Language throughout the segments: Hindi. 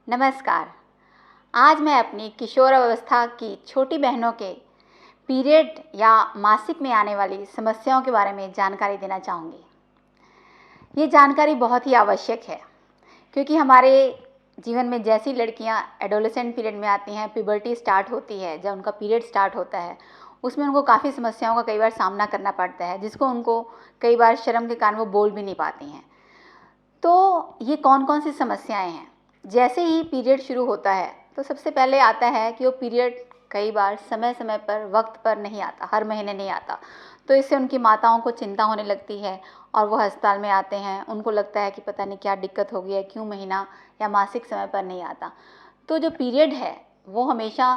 नमस्कार। आज मैं अपनी किशोरावस्था की छोटी बहनों के पीरियड या मासिक में आने वाली समस्याओं के बारे में जानकारी देना चाहूँगी। ये जानकारी बहुत ही आवश्यक है क्योंकि हमारे जीवन में जैसी लड़कियाँ एडोलेसेंट पीरियड में आती हैं, प्यूबर्टी स्टार्ट होती है, जब उनका पीरियड स्टार्ट होता है उसमें उनको काफ़ी समस्याओं का कई बार सामना करना पड़ता है, जिसको उनको कई बार शर्म के कारण वो बोल भी नहीं पाती हैं। तो ये कौन कौन सी समस्याएं हैं? जैसे ही पीरियड शुरू होता है तो सबसे पहले आता है कि वो पीरियड कई बार समय समय पर वक्त पर नहीं आता, हर महीने नहीं आता। तो इससे उनकी माताओं को चिंता होने लगती है और वो अस्पताल में आते हैं। उनको लगता है कि पता नहीं क्या दिक्कत हो गई है, क्यों महीना या मासिक समय पर नहीं आता। तो जो पीरियड है वो हमेशा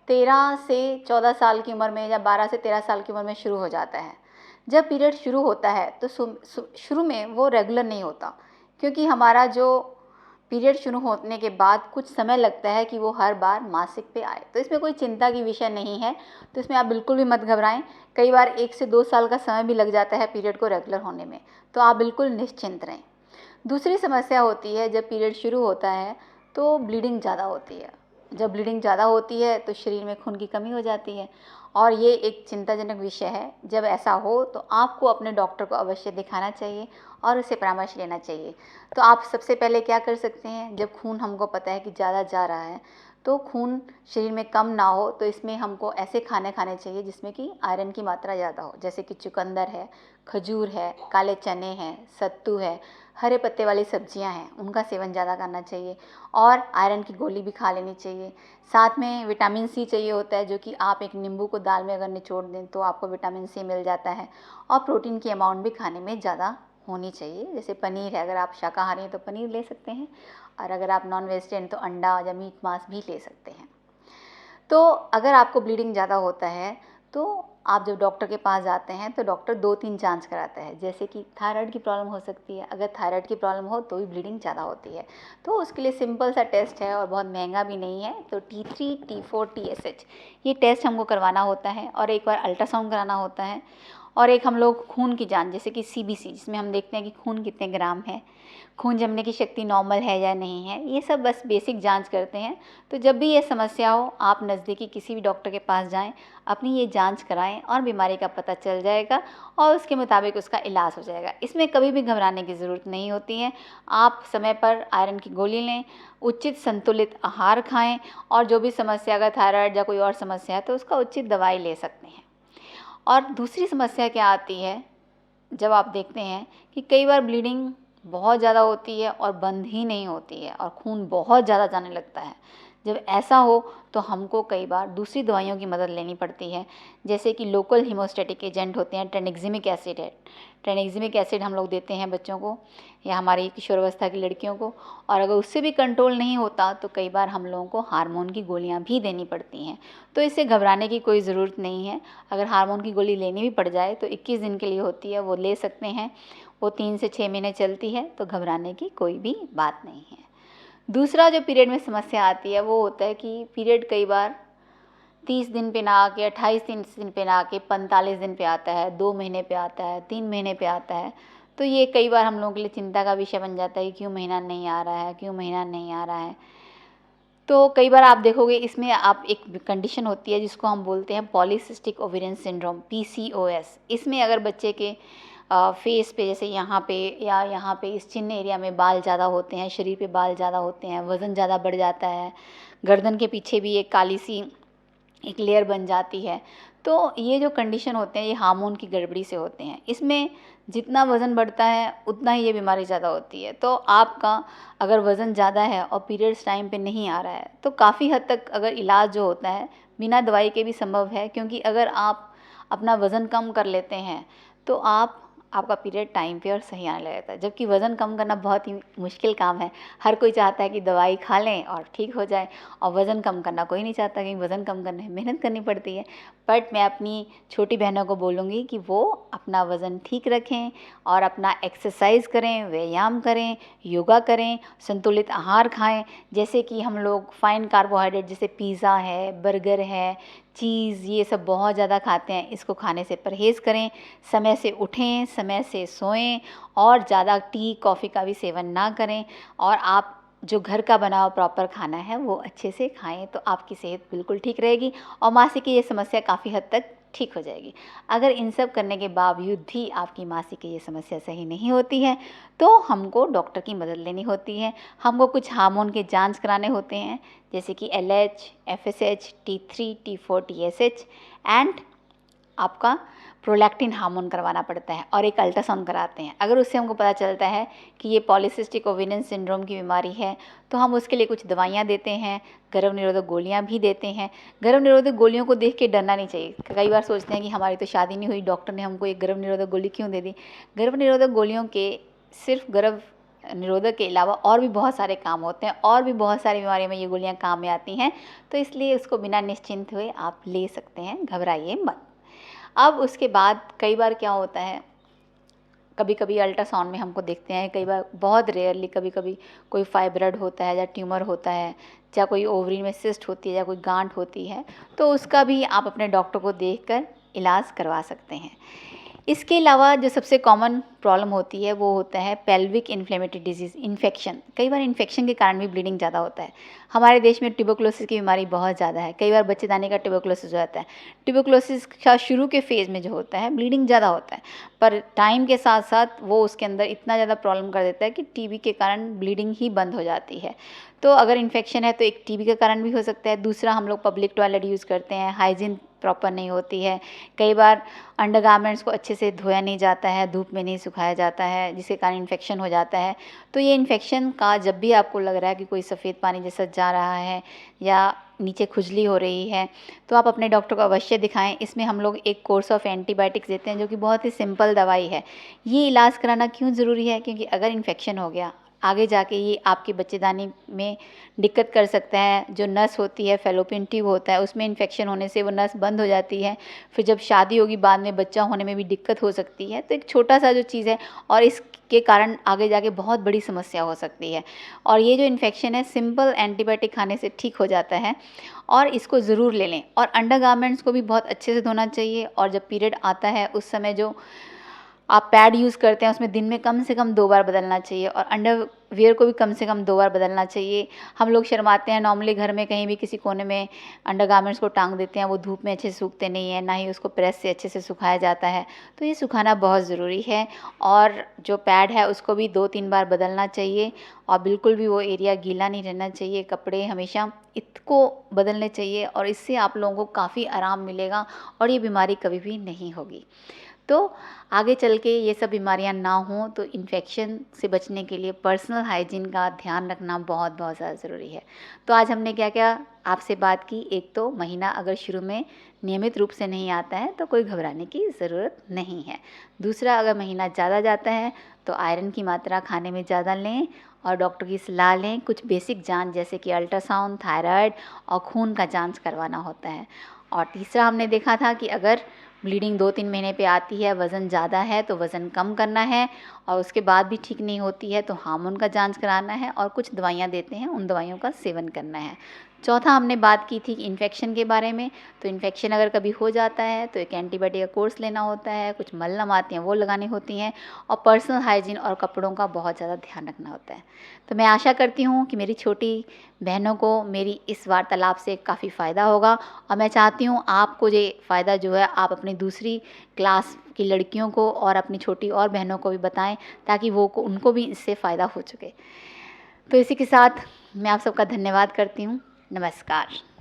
13 से 14 साल की उम्र में या 12 से 13 साल की उम्र में शुरू हो जाता है। जब पीरियड शुरू होता है तो शुरू में वो रेगुलर नहीं होता, क्योंकि हमारा जो पीरियड शुरू होने के बाद कुछ समय लगता है कि वो हर बार मासिक पे आए। तो इसमें कोई चिंता की विषय नहीं है, तो इसमें आप बिल्कुल भी मत घबराएं। कई बार 1 से 2 साल का समय भी लग जाता है पीरियड को रेगुलर होने में, तो आप बिल्कुल निश्चिंत रहें। दूसरी समस्या होती है, जब पीरियड शुरू होता है तो ब्लीडिंग ज़्यादा होती है। जब ब्लीडिंग ज़्यादा होती है तो शरीर में खून की कमी हो जाती है और ये एक चिंताजनक विषय है। जब ऐसा हो तो आपको अपने डॉक्टर को अवश्य दिखाना चाहिए और उससे परामर्श लेना चाहिए। तो आप सबसे पहले क्या कर सकते हैं, जब खून हमको पता है कि ज़्यादा जा रहा है तो खून शरीर में कम ना हो, तो इसमें हमको ऐसे खाने खाने चाहिए जिसमें कि आयरन की मात्रा ज़्यादा हो, जैसे कि चुकंदर है, खजूर है, काले चने हैं, सत्तू है, हरे पत्ते वाली सब्जियां हैं, उनका सेवन ज़्यादा करना चाहिए और आयरन की गोली भी खा लेनी चाहिए। साथ में विटामिन सी चाहिए होता है, जो कि आप एक नींबू को दाल में अगर निचोड़ दें तो आपको विटामिन सी मिल जाता है। और प्रोटीन की अमाउंट भी खाने में ज़्यादा होनी चाहिए। जैसे पनीर है, अगर आप शाकाहारी हैं तो पनीर ले सकते हैं, और अगर आप नॉन वेजिटेरियन तो अंडा या मीट मांस भी ले सकते हैं। तो अगर आपको ब्लीडिंग ज़्यादा होता है तो आप जब डॉक्टर के पास जाते हैं तो डॉक्टर 2-3 जांच कराता है, जैसे कि थायराइड की प्रॉब्लम हो सकती है। अगर थायराइड की प्रॉब्लम हो तो भी ब्लीडिंग ज़्यादा होती है, तो उसके लिए सिंपल सा टेस्ट है और बहुत महंगा भी नहीं है। तो T3, T4, TSH ये टेस्ट हमको करवाना होता है और एक बार अल्ट्रासाउंड कराना होता है। और एक हम लोग खून की जांच, जैसे कि CBC, जिसमें हम देखते हैं कि खून कितने ग्राम है, खून जमने की शक्ति नॉर्मल है या नहीं है, ये सब बस बेसिक जांच करते हैं। तो जब भी ये समस्या हो आप नज़दीकी किसी भी डॉक्टर के पास जाएं, अपनी ये जांच कराएं और बीमारी का पता चल जाएगा और उसके मुताबिक उसका इलाज हो जाएगा। इसमें कभी भी घबराने की ज़रूरत नहीं होती है। आप समय पर आयरन की गोली लें, उचित संतुलित आहार खाएँ और जो भी समस्या, अगर थायराइड या कोई और समस्या है तो उसका उचित दवाई ले सकते हैं। और दूसरी समस्या क्या आती है, जब आप देखते हैं कि कई बार ब्लीडिंग बहुत ज़्यादा होती है और बंद ही नहीं होती है और खून बहुत ज़्यादा जाने लगता है। जब ऐसा हो तो हमको कई बार दूसरी दवाइयों की मदद लेनी पड़ती है, जैसे कि लोकल हीमोस्टैटिक एजेंट होते हैं, ट्रेनेक्जिमिक एसिड है। ट्रेनेक्जिमिक एसिड हम लोग देते हैं बच्चों को या हमारी किशोरावस्था की लड़कियों को। और अगर उससे भी कंट्रोल नहीं होता तो कई बार हम लोगों को हार्मोन की गोलियां भी देनी पड़ती हैं। तो इससे घबराने की कोई ज़रूरत नहीं है। अगर हार्मोन की गोली लेनी भी पड़ जाए तो 21 दिन के लिए होती है, वो ले सकते हैं। वो 3 से 6 महीने चलती है, तो घबराने की कोई भी बात नहीं है। दूसरा जो पीरियड में समस्या आती है वो होता है कि पीरियड कई बार 30 दिन पे ना आके 28 दिन पे ना आके 45 दिन पे आता है, 2 महीने पे आता है, 3 महीने पे आता है। तो ये कई बार हम लोगों के लिए चिंता का विषय बन जाता है कि क्यों महीना नहीं आ रहा है, क्यों महीना नहीं आ रहा है। तो कई बार आप देखोगे इसमें आप एक कंडीशन होती है जिसको हम बोलते हैं पॉलीसिस्टिक ओवेरियन सिंड्रोम, PCOS। इसमें अगर बच्चे के फेस पे, जैसे यहाँ पे या यहाँ पे इस चिन्ह एरिया में बाल ज़्यादा होते हैं, शरीर पे बाल ज़्यादा होते हैं, वज़न ज़्यादा बढ़ जाता है, गर्दन के पीछे भी एक काली सी एक लेयर बन जाती है, तो ये जो कंडीशन होते हैं ये हार्मोन की गड़बड़ी से होते हैं। इसमें जितना वज़न बढ़ता है उतना ही ये बीमारी ज़्यादा होती है। तो आपका अगर वज़न ज़्यादा है और पीरियड्स टाइम पे नहीं आ रहा है तो काफ़ी हद तक अगर इलाज जो होता है बिना दवाई के भी संभव है, क्योंकि अगर आप अपना वज़न कम कर लेते हैं तो आपका पीरियड टाइम पे और सही आने लगता है। जबकि वज़न कम करना बहुत ही मुश्किल काम है। हर कोई चाहता है कि दवाई खा लें और ठीक हो जाए, और वज़न कम करना कोई नहीं चाहता, क्योंकि वज़न कम करने में मेहनत करनी पड़ती है। बट मैं अपनी छोटी बहनों को बोलूँगी कि वो अपना वज़न ठीक रखें और अपना एक्सरसाइज करें, व्यायाम करें, योगा करें, संतुलित आहार खाएं। जैसे कि हम लोग फाइन कार्बोहाइड्रेट जैसे पिज़्ज़ा है, बर्गर है, चीज़, ये सब बहुत ज़्यादा खाते हैं, इसको खाने से परहेज़ करें। समय से उठें, समय से सोएं और ज़्यादा टी कॉफ़ी का भी सेवन ना करें। और आप जो घर का बना हुआ प्रॉपर खाना है वो अच्छे से खाएं तो आपकी सेहत बिल्कुल ठीक रहेगी और मासिक की ये समस्या काफ़ी हद तक ठीक हो जाएगी। अगर इन सब करने के बावजूद भी आपकी मासिक की ये समस्या सही नहीं होती है तो हमको डॉक्टर की मदद लेनी होती है। हमको कुछ हार्मोन के जांच कराने होते हैं, जैसे कि LH, FSH, T3, T4, TSH and आपका प्रोलैक्टिन हार्मोन करवाना पड़ता है और एक अल्ट्रासाउंड कराते हैं। अगर उससे हमको पता चलता है कि ये पॉलीसिस्टिक ओवेरियन सिंड्रोम की बीमारी है तो हम उसके लिए कुछ दवाइयाँ देते हैं, गर्भ निरोधक गोलियाँ भी देते हैं। गर्भ निरोधक गोलियों को देख के डरना नहीं चाहिए। कई बार सोचते हैं कि हमारी तो शादी नहीं हुई, डॉक्टर ने हमको एक गर्भ निरोधक गोली क्यों दे दी। गर्भ निरोधक गोलियों के सिर्फ गर्भ निरोधक के अलावा और भी बहुत सारे काम होते हैं और भी बहुत सारी बीमारियों में ये गोलियाँ काम में आती हैं, तो इसलिए उसको बिना निश्चिंत हुए आप ले सकते हैं, घबराइए मत। अब उसके बाद कई बार क्या होता है, कभी कभी अल्ट्रासाउंड में हमको देखते हैं, कई बार बहुत रेयरली कभी कभी कोई फाइब्रॉइड होता है या ट्यूमर होता है या कोई ओवरी में सिस्ट होती है या कोई गांठ होती है, तो उसका भी आप अपने डॉक्टर को देखकर इलाज करवा सकते हैं। इसके अलावा जो सबसे कॉमन प्रॉब्लम होती है वो होता है पेल्विक इन्फ्लेमेटरी डिजीज़, इन्फेक्शन। कई बार इन्फेक्शन के कारण भी ब्लीडिंग ज़्यादा होता है। हमारे देश में ट्यूबरकुलोसिस की बीमारी बहुत ज़्यादा है, कई बार बच्चेदानी का ट्यूबरकुलोसिस हो जाता है। ट्यूबरकुलोसिस का शुरू के फेज़ में जो होता है ब्लीडिंग ज़्यादा होता है, पर टाइम के साथ साथ वो उसके अंदर इतना ज़्यादा प्रॉब्लम कर देता है कि टीबी के कारण ब्लीडिंग ही बंद हो जाती है। तो अगर इन्फेक्शन है तो एक टीबी का कारण भी हो सकता है। दूसरा, हम लोग पब्लिक टॉयलेट यूज़ करते हैं, हाइजीन प्रॉपर नहीं होती है। कई बार अंडरगारमेंट्स को अच्छे से धोया नहीं जाता है, धूप में नहीं सुखाया जाता है, जिसके कारण इन्फेक्शन हो जाता है। तो ये इन्फेक्शन का जब भी आपको लग रहा है कि कोई सफ़ेद पानी जैसा जा रहा है या नीचे खुजली हो रही है तो आप अपने डॉक्टर को अवश्य दिखाएं। इसमें हम लोग एक कोर्स ऑफ एंटीबायोटिक्स देते हैं जो कि बहुत ही सिंपल दवाई है। ये इलाज कराना क्यों ज़रूरी है, क्योंकि अगर इन्फेक्शन हो गया आगे जाके ये आपकी बच्चेदानी में दिक्कत कर सकता है। जो नस होती है, फैलोपियन ट्यूब होता है, उसमें इन्फेक्शन होने से वो नस बंद हो जाती है। फिर जब शादी होगी बाद में बच्चा होने में भी दिक्कत हो सकती है। तो एक छोटा सा जो चीज़ है और इसके कारण आगे जाके बहुत बड़ी समस्या हो सकती है। और ये जो इन्फेक्शन है सिंपल एंटीबायोटिक खाने से ठीक हो जाता है और इसको ज़रूर ले लें। और अंडरगारमेंट्स को भी बहुत अच्छे से धोना चाहिए। और जब पीरियड आता है उस समय जो आप पैड यूज़ करते हैं उसमें दिन में कम से कम 2 बार बदलना चाहिए और अंडरवियर को भी कम से कम 2 बार बदलना चाहिए। हम लोग शर्माते हैं, नॉर्मली घर में कहीं भी किसी कोने में अंडरगारमेंट्स को टांग देते हैं, वो धूप में अच्छे से सूखते नहीं हैं, ना ही उसको प्रेस से अच्छे से सुखाया जाता है। तो ये सुखाना बहुत ज़रूरी है। और जो पैड है उसको भी 2-3 बार बदलना चाहिए और बिल्कुल भी वो एरिया गीला नहीं रहना चाहिए। कपड़े हमेशा इसको बदलने चाहिए और इससे आप लोगों को काफ़ी आराम मिलेगा और ये बीमारी कभी भी नहीं होगी। तो आगे चल के ये सब बीमारियां ना हों तो इन्फेक्शन से बचने के लिए पर्सनल हाइजीन का ध्यान रखना बहुत बहुत ज़्यादा ज़रूरी है। तो आज हमने क्या क्या आपसे बात की। एक तो महीना अगर शुरू में नियमित रूप से नहीं आता है तो कोई घबराने की ज़रूरत नहीं है। दूसरा, अगर महीना ज़्यादा जाता है तो आयरन की मात्रा खाने में ज़्यादा लें और डॉक्टर की सलाह लें। कुछ बेसिक जांच जैसे कि अल्ट्रासाउंड, थायराइड और खून का जांच करवाना होता है। और तीसरा, हमने देखा था कि अगर ब्लीडिंग 2-3 महीने पे आती है, वज़न ज़्यादा है तो वज़न कम करना है और उसके बाद भी ठीक नहीं होती है तो हार्मोन का जांच कराना है और कुछ दवाइयाँ देते हैं, उन दवाइयों का सेवन करना है। चौथा, हमने बात की थी इन्फेक्शन के बारे में। तो इन्फेक्शन अगर कभी हो जाता है तो एक एंटीबायोटिक का कोर्स लेना होता है, कुछ मलहम आती हैं वो लगानी होती हैं और पर्सनल हाइजीन और कपड़ों का बहुत ज़्यादा ध्यान रखना होता है। तो मैं आशा करती हूँ कि मेरी छोटी बहनों को मेरी इस वार्तालाप से काफ़ी फ़ायदा होगा और मैं चाहती हूँ आपको ये फ़ायदा जो है आप अपनी दूसरी क्लास की लड़कियों को और अपनी छोटी और बहनों को भी बताएं ताकि उनको भी इससे फ़ायदा हो सके। तो इसी के साथ मैं आप सबका धन्यवाद करती हूँ। नमस्कार।